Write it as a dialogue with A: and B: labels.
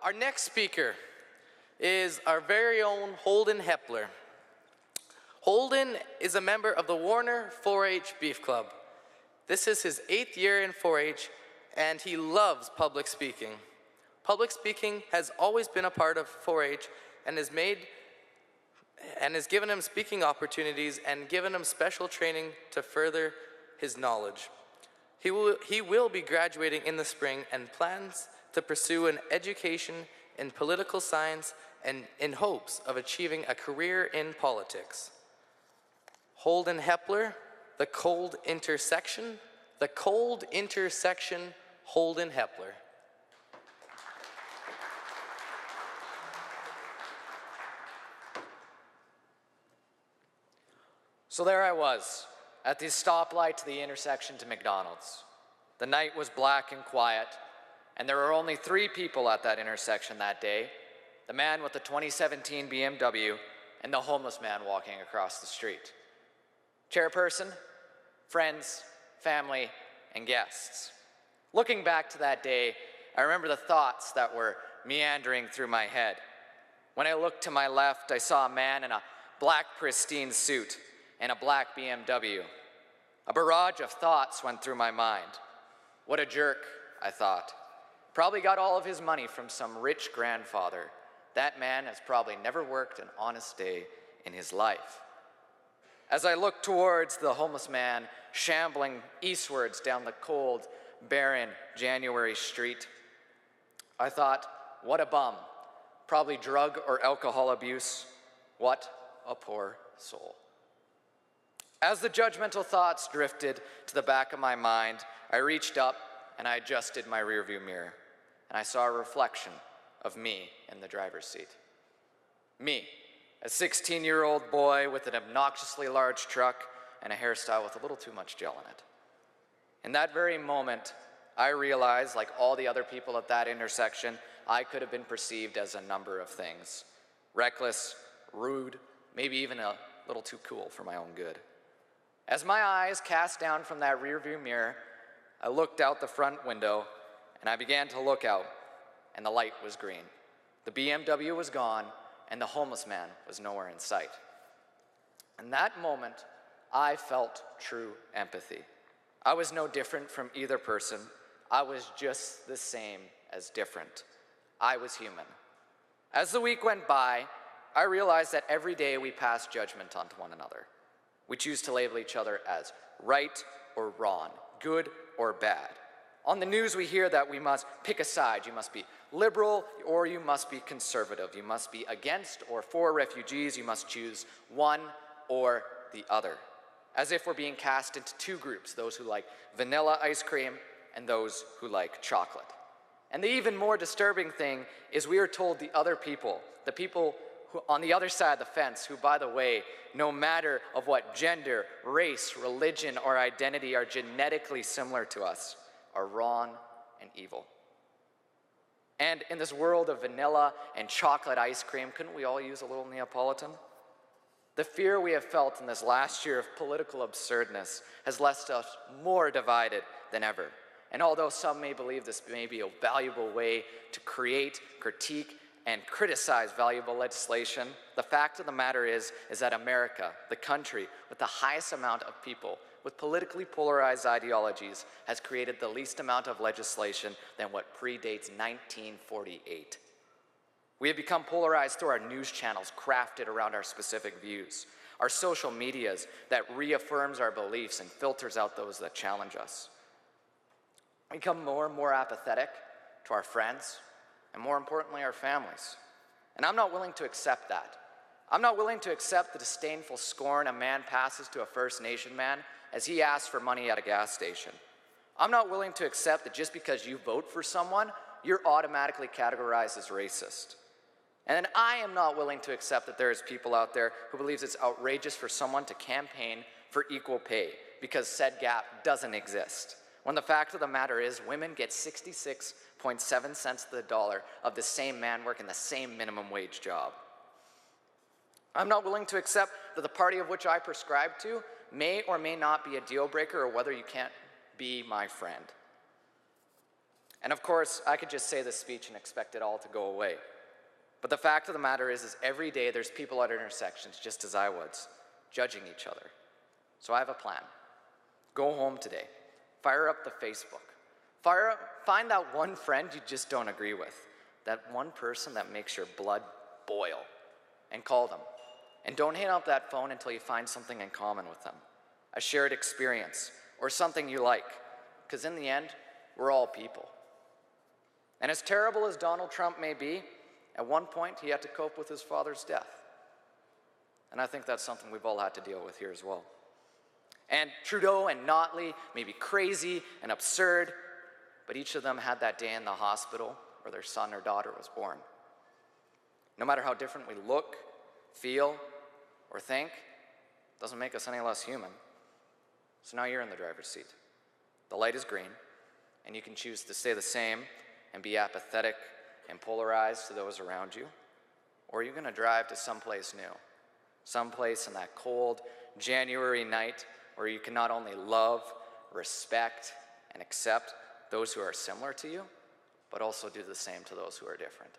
A: Our next speaker is our very own Holden Heppler. Holden is a member of the Warner 4-H Beef Club. This is his 8th year in 4-H, and he loves public speaking. Public speaking has always been a part of 4-H and has given him speaking opportunities and given him special training to further his knowledge. He will be graduating in the spring and plans to pursue an education in political science and in hopes of achieving a career in politics. Holden Heppler, the cold intersection, Holden Heppler.
B: So there I was, at the stoplight to the intersection to McDonald's. The night was black and quiet, and there were only 3 people at that intersection that day: the man with the 2017 BMW and the homeless man walking across the street. Chairperson, friends, family, and guests. Looking back to that day, I remember the thoughts that were meandering through my head. When I looked to my left, I saw a man in a black pristine suit and a black BMW. A barrage of thoughts went through my mind. What a jerk, I thought. Probably got all of his money from some rich grandfather. That man has probably never worked an honest day in his life. As I looked towards the homeless man shambling eastwards down the cold, barren January street, I thought, what a bum. Probably drug or alcohol abuse. What a poor soul. As the judgmental thoughts drifted to the back of my mind, I reached up and I adjusted my rearview mirror, and I saw a reflection of me in the driver's seat. Me, a 16-year-old boy with an obnoxiously large truck and a hairstyle with a little too much gel in it. In that very moment, I realized, like all the other people at that intersection, I could have been perceived as a number of things. Reckless, rude, maybe even a little too cool for my own good. As my eyes cast down from that rearview mirror, I looked out the front window and I began to look out, and the light was green. The BMW was gone and the homeless man was nowhere in sight. In that moment, I felt true empathy. I was no different from either person. I was just the same as different. I was human. As the week went by, I realized that every day we pass judgment onto one another. We choose to label each other as right or wrong, good or bad. On the news, we hear that we must pick a side. You must be liberal or you must be conservative. You must be against or for refugees. You must choose one or the other, as if we're being cast into 2 groups, those who like vanilla ice cream and those who like chocolate. And the even more disturbing thing is we are told the other people, the people who on the other side of the fence, who, by the way, no matter of what gender, race, religion, or identity are genetically similar to us, are wrong and evil. And in this world of vanilla and chocolate ice cream, couldn't we all use a little Neapolitan? The fear we have felt in this last year of political absurdness has left us more divided than ever. And although some may believe this may be a valuable way to create, critique, and criticize valuable legislation, the fact of the matter is that America, the country with the highest amount of people with politically polarized ideologies, has created the least amount of legislation than what predates 1948. We have become polarized through our news channels crafted around our specific views, our social medias that reaffirms our beliefs and filters out those that challenge us. We become more and more apathetic to our friends, and more importantly, our families. And I'm not willing to accept that. I'm not willing to accept the disdainful scorn a man passes to a First Nation man as he asks for money at a gas station. I'm not willing to accept that just because you vote for someone, you're automatically categorized as racist. And I am not willing to accept that there is people out there who believes it's outrageous for someone to campaign for equal pay because said gap doesn't exist. When the fact of the matter is, women get 66.7 cents to the dollar of the same man working the same minimum wage job. I'm not willing to accept that the party of which I prescribe to may or may not be a deal breaker, or whether you can't be my friend. And of course, I could just say this speech and expect it all to go away. But the fact of the matter is every day there's people at intersections, just as I was, judging each other. So I have a plan. Go home today. Fire up the Facebook. Find that one friend you just don't agree with. That one person that makes your blood boil. And call them. And don't hang up that phone until you find something in common with them. A shared experience, or something you like. Because in the end, we're all people. And as terrible as Donald Trump may be, at one point he had to cope with his father's death. And I think that's something we've all had to deal with here as well. And Trudeau and Notley may be crazy and absurd, but each of them had that day in the hospital where their son or daughter was born. No matter how different we look, feel, or think, doesn't make us any less human. So now you're in the driver's seat. The light is green, and you can choose to stay the same and be apathetic and polarized to those around you, or are you going to drive to someplace new, someplace in that cold January night where you can not only love, respect, and accept those who are similar to you, but also do the same to those who are different.